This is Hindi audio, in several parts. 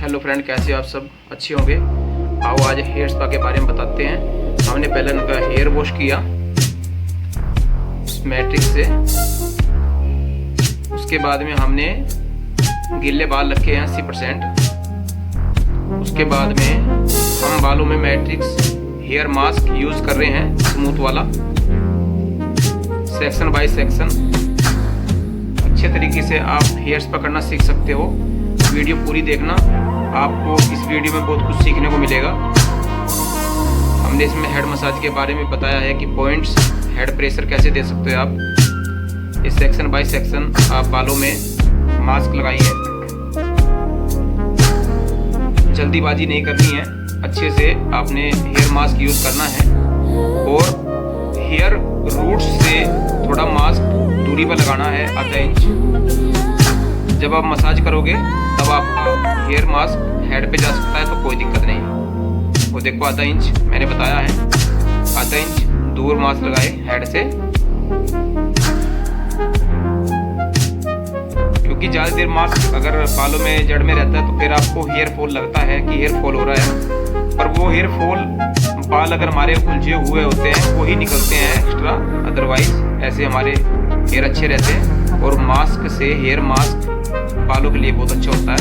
हेलो फ्रेंड, कैसे हो आप सब? अच्छे होंगे। आओ आज हेयर स्पा के बारे में बताते हैं। हमने पहले उनका हेयर वॉश किया मैट्रिक्स से। उसके बाद में हमने गीले बाल रखे हैं 80%। उसके बाद में हम बालों में मैट्रिक्स हेयर मास्क यूज़ कर रहे हैं, स्मूथ वाला, सेक्शन बाय सेक्शन। अच्छे तरीके से आप हेयर स्पा करना सीख सकते हो। वीडियो पूरी देखना, आपको इस वीडियो में बहुत कुछ सीखने को मिलेगा। हमने इसमें हेड मसाज के बारे में बताया है कि पॉइंट्स, हेड प्रेशर कैसे दे सकते हो आप। इस सेक्शन बाय सेक्शन आप बालों में मास्क लगाइए। जल्दीबाजी नहीं करनी है, अच्छे से आपने हेयर मास्क यूज़ करना है और हेयर रूट्स से थोड़ा मास्क दूरी पर लगाना है, आधा इंच। जब आप मसाज करोगे तब आपका हेयर मास्क हेड पे जा सकता है, तो कोई दिक्कत नहीं। वो देखो आधा इंच मैंने बताया है, आधा इंच दूर मास्क लगाए हेड से, क्योंकि ज़्यादा देर मास्क अगर बालों में जड़ में रहता है तो फिर आपको हेयर फॉल लगता है कि हेयर फॉल हो रहा है, पर वो हेयर फॉल बाल अगर हमारे उलझे हुए होते हैं वो ही निकलते हैं एक्स्ट्रा, अदरवाइज ऐसे हमारे हेयर अच्छे रहते हैं। और मास्क से, हेयर मास्क बालों के लिए बहुत अच्छा होता है।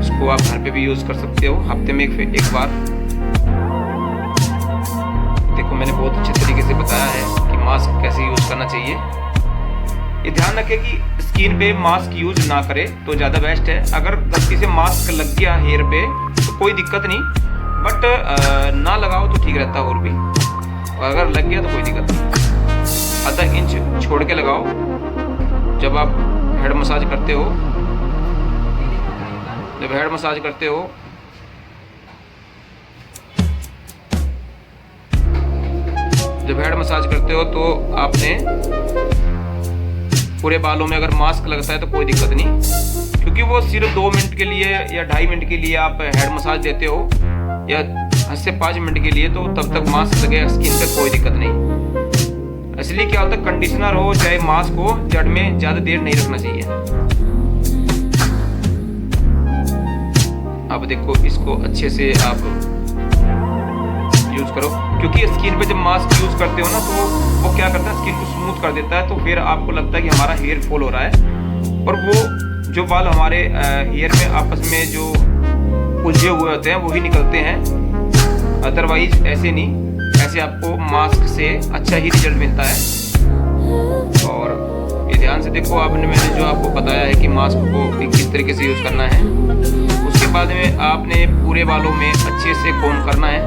इसको आप घर पे भी यूज़ कर सकते हो, हफ्ते में एक बार। देखो मैंने बहुत अच्छे तरीके से बताया है कि मास्क कैसे यूज़ करना चाहिए। ये ध्यान रखें कि स्किन पे मास्क यूज ना करें तो ज़्यादा बेस्ट है। अगर गलती से मास्क लग गया हेयर पे तो कोई दिक्कत नहीं, बट ना लगाओ तो ठीक रहता है और भी। और अगर लग गया तो कोई दिक्कत नहीं, आधा इंच छोड़ के लगाओ जब आप हेड मसाज करते हो। जब हेड मसाज करते हो तो आपने पूरे बालों में अगर मास्क लगता है तो कोई दिक्कत नहीं, क्योंकि वो सिर्फ 2 मिनट के लिए या 2.5 मिनट के लिए आप हेड मसाज देते हो, या 10 से 5 मिनट के लिए, तो तब तक मास्क लगे स्किन पे कोई दिक्कत नहीं। इसलिए क्या होता है, कंडीशनर हो चाहे मास्क हो, जड़ में ज़्यादा देर नहीं रखना चाहिए। अब देखो इसको अच्छे से आप यूज़ करो, क्योंकि स्किन पे जब मास्क यूज़ करते हो ना तो वो क्या करता है, स्किन को स्मूथ कर देता है, तो फिर आपको लगता है कि हमारा हेयर फॉल हो रहा है। और वो जो बाल हमारे हेयर में आपस में जो उलझे हुए होते हैं वही निकलते हैं, अदरवाइज ऐसे नहीं। ऐसे आपको मास्क से अच्छा ही रिजल्ट मिलता है। और ये ध्यान से देखो, आपने, मैंने जो आपको बताया है कि मास्क को किस तरीके से यूज़ करना है। उसके बाद में आपने पूरे बालों में अच्छे से कोम करना है,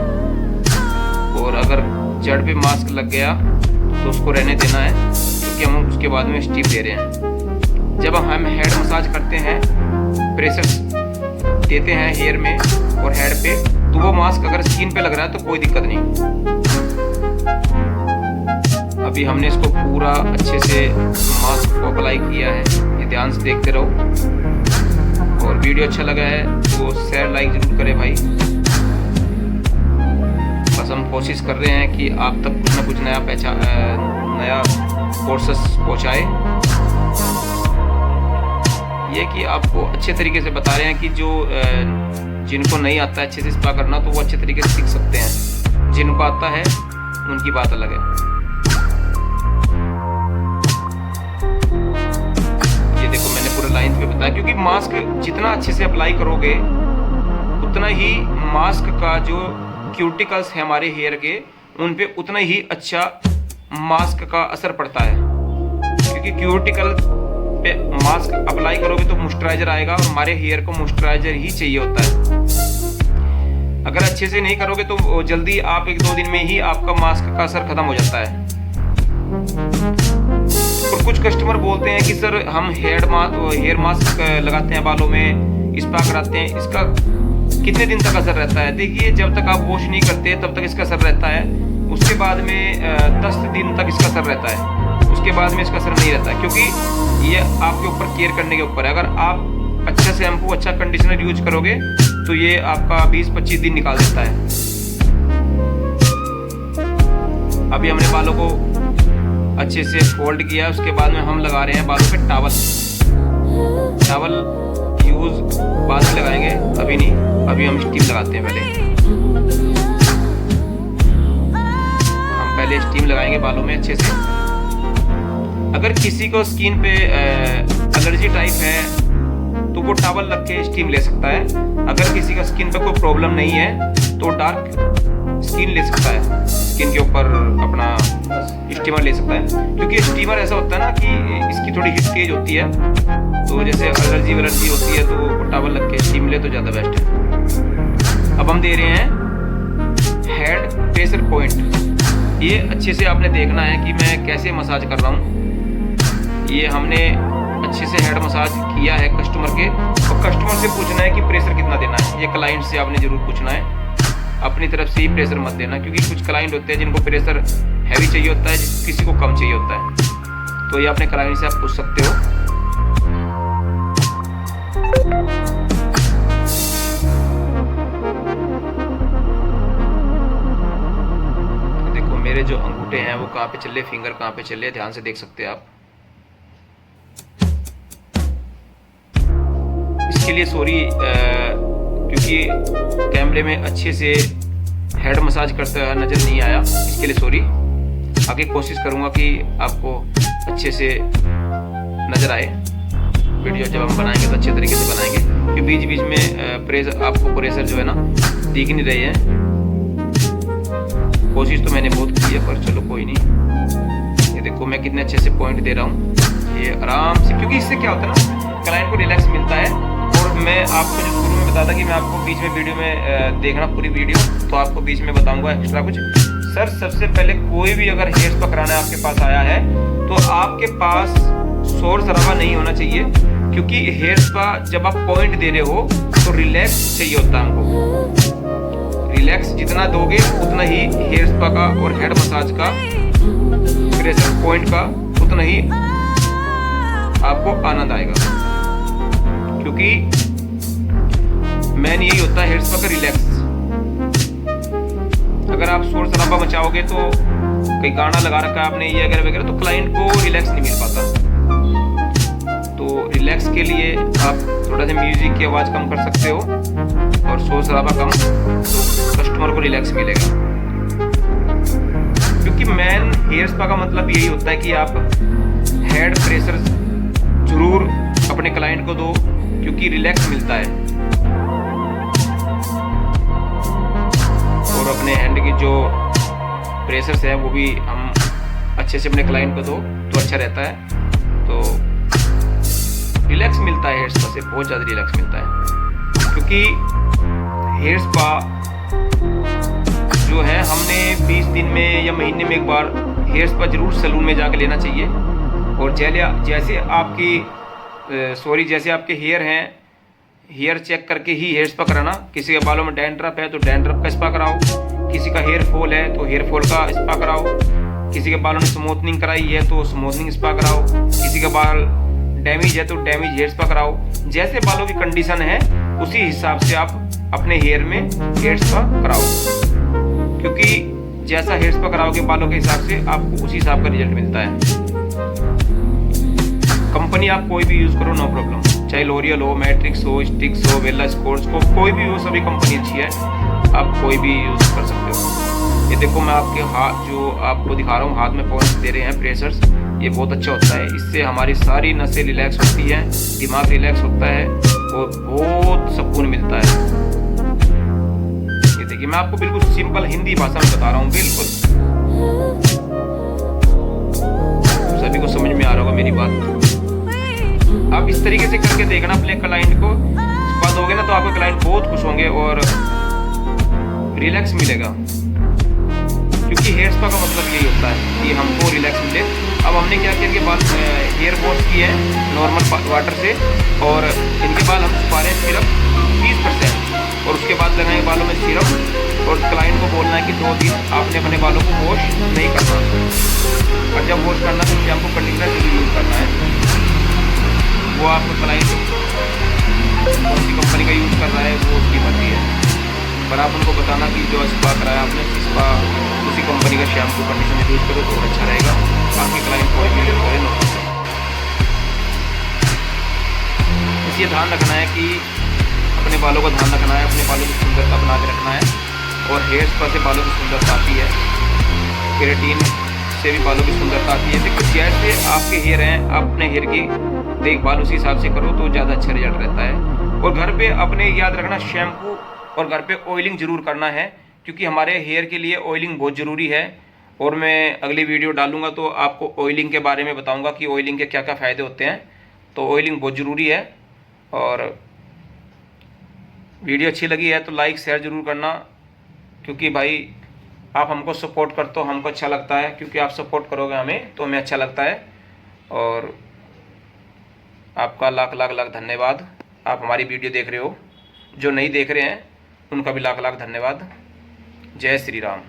और अगर जड़ पे मास्क लग गया तो उसको रहने देना है, क्योंकि हम उसके बाद में स्टीप दे रहे हैं। जब हम हेड मसाज करते हैं, प्रेशर देते हैं हेयर में और हेड पे, तो वो मास्क अगर स्किन पे लग रहा है तो कोई दिक्कत नहीं। अभी हमने इसको पूरा अच्छे से मास्क को अप्लाई किया है, ये ध्यान से देखते रहो। और वीडियो अच्छा लगा है तो शेयर लाइक जरूर करें भाई। बस हम कोशिश कर रहे हैं कि आप तक कुछ ना कुछ नया कोर्सेस पहुँचाए। ये कि आपको अच्छे तरीके से बता रहे हैं कि जो जिनको नहीं आता है अच्छे से स्पा करना, तो वो अच्छे तरीके से सीख सकते हैं। जिनको आता है उनकी बात अलग है। ये देखो मैंने पूरे लाइन पे बताया, क्योंकि मास्क जितना अच्छे से अप्लाई करोगे उतना ही मास्क का जो क्यूटिकल्स है हमारे हेयर के, उन पे उतना ही अच्छा मास्क का असर पड़ता है। क्योंकि क्यूटिकल पे मास्क अप्लाई करोगे तो मॉइस्चराइजर आएगा, और हमारे हेयर को मॉइस्चराइजर ही चाहिए होता है। अगर अच्छे से नहीं करोगे तो जल्दी आप 1-2 दिन में ही आपका मास्क का असर खत्म हो जाता है। और कुछ कस्टमर बोलते हैं कि सर हम हेयर मास्क लगाते हैं बालों में, स्पा कराते हैं, इसका कितने दिन तक असर रहता है? देखिए, जब तक आप वॉश नहीं करते तब तक इसका असर रहता है। उसके बाद में 10 दिन तक इसका असर रहता है, उसके बाद में इसका असर नहीं रहता है, क्योंकि ये आपके ऊपर केयर करने के ऊपर है। अगर आप अच्छा शैम्पू, अच्छा कंडीशनर यूज करोगे तो ये आपका 20-25 दिन निकाल देता है। अभी हमने बालों को अच्छे से फोल्ड किया, उसके बाद में हम लगा रहे हैं बालों पे टॉवल यूज बाद में लगाएंगे। अभी नहीं, अभी हम स्टीम लगाते हैं। पहले स्टीम लगाएंगे बालों में अच्छे से। अगर किसी को स्किन पे एलर्जी टाइप है तो वो टॉवल रख के स्टीम ले सकता है। अगर किसी का स्किन पे कोई प्रॉब्लम नहीं है तो डार्क स्किन ले सकता है, स्किन के ऊपर अपना स्टीमर ले सकता है। क्योंकि स्टीमर ऐसा होता है ना कि इसकी थोड़ी हीट तेज होती है, तो जैसे एलर्जी वलर्जी होती है तो टॉवल रख के स्टीम ले तो ज़्यादा बेस्ट है। अब हम दे रहे हैं हेड प्रेशर पॉइंट। ये अच्छे से आपने देखना है कि मैं कैसे मसाज कर रहा हूँ। ये हमने अच्छे से हेड मसाज किया है कस्टमर के, और कस्टमर से पूछना है कि प्रेशर कितना देना है। ये क्लाइंट से आपने ज़रूर पूछना है, अपनी तरफ से ही प्रेशर मत देना। क्योंकि कुछ क्लाइंट होते हैं जिनको प्रेशर हैवी चाहिए होता है, किसी को कम चाहिए होता है। तो ये अपने क्लाइंट से आप पूछ सकते हो। देखो मेरे जो अंगूठे हैं वो कहाँ पे चले, फिंगर कहाँ पे चले, ध्यान से देख सकते हैं आप। इसके लिए सॉरी, क्योंकि कैमरे में अच्छे से हेड मसाज करते हुए नज़र नहीं आया, इसके लिए सॉरी। आगे कोशिश करूँगा कि आपको अच्छे से नज़र आए वीडियो। जब हम बनाएंगे तो अच्छे तरीके से बनाएंगे, क्योंकि बीच बीच में प्रेशर आपको प्रेशर जो है ना दिख नहीं रही है। कोशिश तो मैंने बहुत की है, पर चलो कोई नहीं। ये देखो मैं कितने अच्छे से पॉइंट दे रहा हूँ, ये आराम से। क्योंकि इससे क्या होता है ना, क्लाइंट को रिलैक्स मिलता है। और मैं आपको जो शुरू में बताता कि मैं आपको बीच में वीडियो में देखना पूरी वीडियो, तो आपको बीच में बताऊंगा एक्स्ट्रा कुछ। सर सबसे पहले कोई भी अगर हेयर स्पा कराने आपके पास आया है तो आपके पास शोर शराबा नहीं होना चाहिए। क्योंकि हेयर स्पा जब आप पॉइंट दे रहे हो तो रिलैक्स चाहिए होता है हमको। रिलैक्स जितना दोगे उतना ही हेयर स्पा का और हेड मसाज का प्रेशर पॉइंट का उतना ही आपको आनंद आएगा। क्योंकि मेन यही होता है हेयर स्पा का, रिलैक्स। अगर आप शोर शराबा मचाओगे तो कहीं गाना लगा रखा है आपने ये वगैरह वगैरह, तो क्लाइंट को रिलैक्स नहीं मिल पाता। तो रिलैक्स के लिए आप थोड़ा सा म्यूजिक की आवाज़ कम कर सकते हो और शोर शराबा कम, तो कस्टमर को रिलैक्स मिलेगा। क्योंकि मेन हेयर स्पा का मतलब यही होता है कि आप हेड प्रेशर जरूर अपने क्लाइंट को दो, क्योंकि रिलैक्स मिलता है। और अपने हैंड की जो प्रेशर्स है वो भी हम अच्छे से अपने क्लाइंट को दो तो अच्छा रहता है। तो रिलैक्स मिलता है हेयर स्पा से, बहुत ज़्यादा रिलैक्स मिलता है। क्योंकि हेयर स्पा जो है हमने 20 दिन में या महीने में एक बार हेयर स्पा जरूर सैलून में जाकर लेना चाहिए। और जैसे आपके हेयर हैं, हेयर चेक करके ही हेयर स्पा कराना। किसी के बालों में डैंड्रफ है तो डैंड्रफ का स्पा कराओ, किसी का हेयर फॉल है तो हेयर फॉल का स्पा कराओ, किसी के बालों में स्मूथनिंग कराई है तो स्मूथनिंग स्पा कराओ, किसी का बाल डैमेज है तो डैमेज हेयर स्पा कराओ। जैसे बालों की कंडीशन है उसी हिसाब से आप अपने हेयर में हेयर स्पा कराओ। क्योंकि जैसा हेयर स्पा कराओगे बालों के हिसाब से आपको उसी हिसाब का रिजल्ट मिलता है। कंपनी आप कोई भी यूज़ करो नो प्रॉब्लम, चाहे लोरियल हो, मैट्रिक्स हो, स्टिक्स हो, वेला स्कोर्स को, कोई भी हो, सभी कंपनी अच्छी है, आप कोई भी यूज़ कर सकते हो। ये देखो मैं आपके हाथ जो आपको दिखा रहा हूँ, हाथ में पॉइंट्स दे रहे हैं प्रेशर्स, ये बहुत अच्छा होता है। इससे हमारी सारी नसें रिलैक्स होती हैं, दिमाग रिलैक्स होता है और बहुत सुकून मिलता है। ये देखिए मैं आपको बिल्कुल सिंपल हिंदी भाषा में बता रहा हूँ, बिल्कुल सभी को समझ में आ रहा होगा मेरी बात। आप इस तरीके से करके देखना अपने क्लाइंट को, स्पा दोगे ना तो आपके क्लाइंट बहुत खुश होंगे और रिलैक्स मिलेगा। क्योंकि हेयर स्पा का मतलब यही होता है कि हमको रिलैक्स मिले। अब हमने क्या किया, इनके बाल हेयर वॉश किए हैं नॉर्मल वाटर से, और इनके बाल हम छुपा रहे हैं सिर्फ 30%, और उसके बाद लगाएंगे बालों में सिरप। और क्लाइंट को बोलना है कि 2 दिन आपने अपने बालों को वॉश नहीं करना, और जब वॉश करना तो शैम्पू कंडीशनर जरूर यूज़ करना है। वो आपको क्लाइंट कौन सी कंपनी का यूज़ कर रहा है वो उसकी मर्जी है, पर आप उनको बताना कि जो स्पा कराया आपने स्पा उसी कंपनी का शैम्पू कंडीशनर यूज़ करो तो अच्छा रहेगा। बाकी क्लाइंट कोई भी यूज़ करे नो प्रॉब्लम। इसलिए ध्यान रखना है कि अपने अपने बालों का ध्यान रखना है, अपने बालों की सुंदरता बना के रखना है। और हेयर स्पा से बालों की सुंदरता आती है, केराटिन से भी बालों की सुंदरता आती है। देखो जैसे आपके हेयर हैं, अपने हेयर की देखभाल उसी हिसाब से करो तो ज़्यादा अच्छा रिजल्ट रहता है। और घर पे अपने याद रखना शैम्पू और घर पे ऑयलिंग ज़रूर करना है, क्योंकि हमारे हेयर के लिए ऑयलिंग बहुत ज़रूरी है। और मैं अगली वीडियो डालूंगा तो आपको ऑयलिंग के बारे में बताऊंगा कि ऑयलिंग के क्या क्या फ़ायदे होते हैं। तो ऑयलिंग बहुत ज़रूरी है। और वीडियो अच्छी लगी है तो लाइक शेयर ज़रूर करना, क्योंकि भाई आप हमको सपोर्ट करते हो, हमको अच्छा लगता है, क्योंकि आप सपोर्ट करोगे हमें तो हमें अच्छा लगता है। और आपका लाख लाख लाख धन्यवाद। आप हमारी वीडियो देख रहे हो, जो नहीं देख रहे हैं उनका भी लाख लाख धन्यवाद। जय श्री राम।